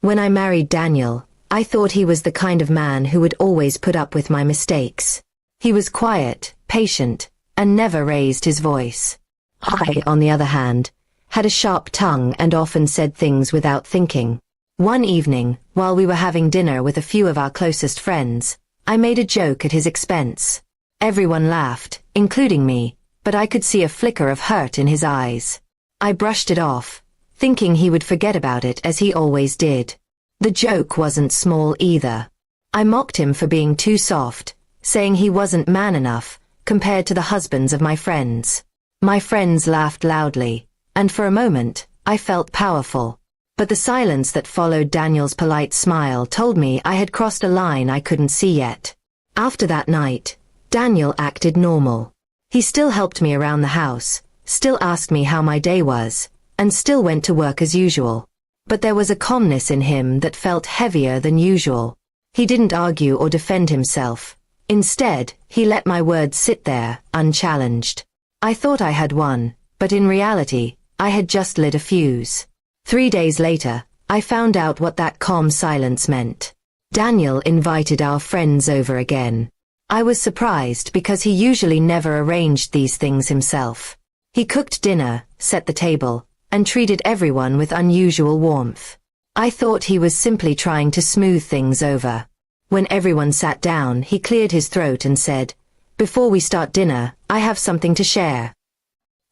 When I married Daniel, I thought he was the kind of man who would always put up with my mistakes. He was quiet, patient, and never raised his voice. I, on the other hand, had a sharp tongue and often said things without thinking. One evening, while we were having dinner with a few of our closest friends, I made a joke at his expense. Everyone laughed, including me, but I could see a flicker of hurt in his eyes. I brushed it off, thinking he would forget about it as he always did. The joke wasn't small either. I mocked him for being too soft, saying he wasn't man enough, compared to the husbands of my friends. My friends laughed loudly, and for a moment, I felt powerful. But the silence that followed Daniel's polite smile told me I had crossed a line I couldn't see yet. After that night, Daniel acted normal. He still helped me around the house, still asked me how my day was, and still went to work as usual. But there was a calmness in him that felt heavier than usual. He didn't argue or defend himself. Instead, he let my words sit there, unchallenged. I thought I had won, but in reality, I had just lit a fuse. 3 days later, I found out what that calm silence meant. Daniel invited our friends over again. I was surprised because he usually never arranged these things himself. He cooked dinner, set the table, and treated everyone with unusual warmth. I thought he was simply trying to smooth things over. When everyone sat down, he cleared his throat and said, "Before we start dinner, I have something to share."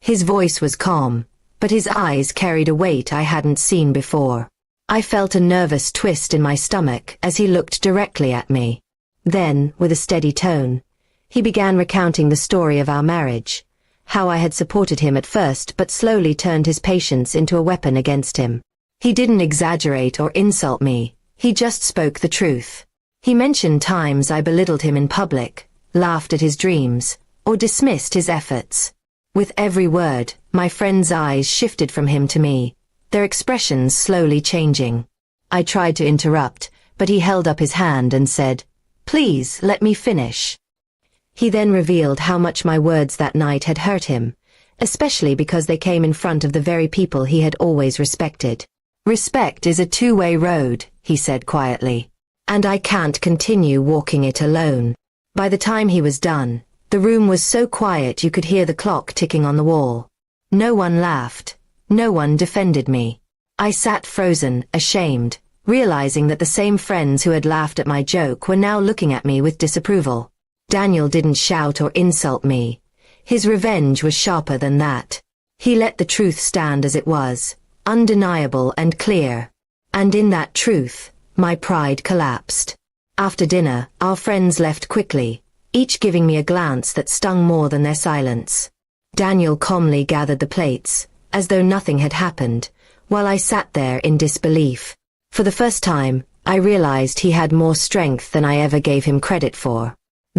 His voice was calm, but his eyes carried a weight I hadn't seen before. I felt a nervous twist in my stomach as he looked directly at me. Then, with a steady tone, he began recounting the story of our marriage, how I had supported him at first but slowly turned his patience into a weapon against him. He didn't exaggerate or insult me, he just spoke the truth. He mentioned times I belittled him in public, laughed at his dreams, or dismissed his efforts. With every word, my friends' eyes shifted from him to me, their expressions slowly changing. I tried to interrupt, but he held up his hand and said, "Please, let me finish." He then revealed how much my words that night had hurt him, especially because they came in front of the very people he had always respected. "Respect is a two-way road," he said quietly, "and I can't continue walking it alone." By the time he was done, the room was so quiet you could hear the clock ticking on the wall. No one laughed. No one defended me. I sat frozen, ashamed, realizing that the same friends who had laughed at my joke were now looking at me with disapproval. Daniel didn't shout or insult me. His revenge was sharper than that. He let the truth stand as it was, undeniable and clear. And in that truth, my pride collapsed. After dinner, our friends left quickly, each giving me a glance that stung more than their silence. Daniel calmly gathered the plates, as though nothing had happened, while I sat there in disbelief. For the first time, I realized he had more strength than I ever gave him credit for.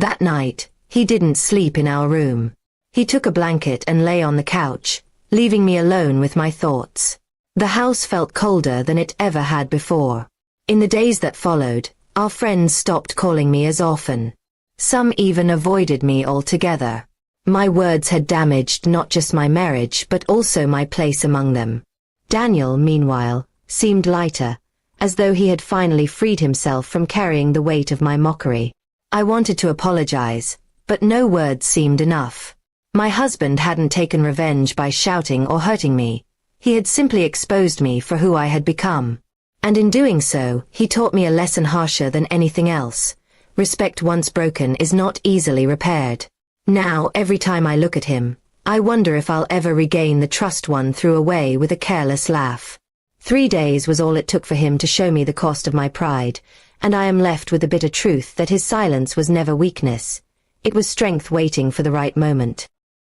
That night, he didn't sleep in our room. He took a blanket and lay on the couch, leaving me alone with my thoughts. The house felt colder than it ever had before. In the days that followed, our friends stopped calling me as often. Some even avoided me altogether. My words had damaged not just my marriage but also my place among them. Daniel, meanwhile, seemed lighter, as though he had finally freed himself from carrying the weight of my mockery. I wanted to apologize, but no words seemed enough. My husband hadn't taken revenge by shouting or hurting me. He had simply exposed me for who I had become. And in doing so, he taught me a lesson harsher than anything else. Respect once broken is not easily repaired. Now, every time I look at him, I wonder if I'll ever regain the trust one threw away with a careless laugh. 3 days was all it took for him to show me the cost of my pride, and I am left with the bitter truth that his silence was never weakness. It was strength waiting for the right moment.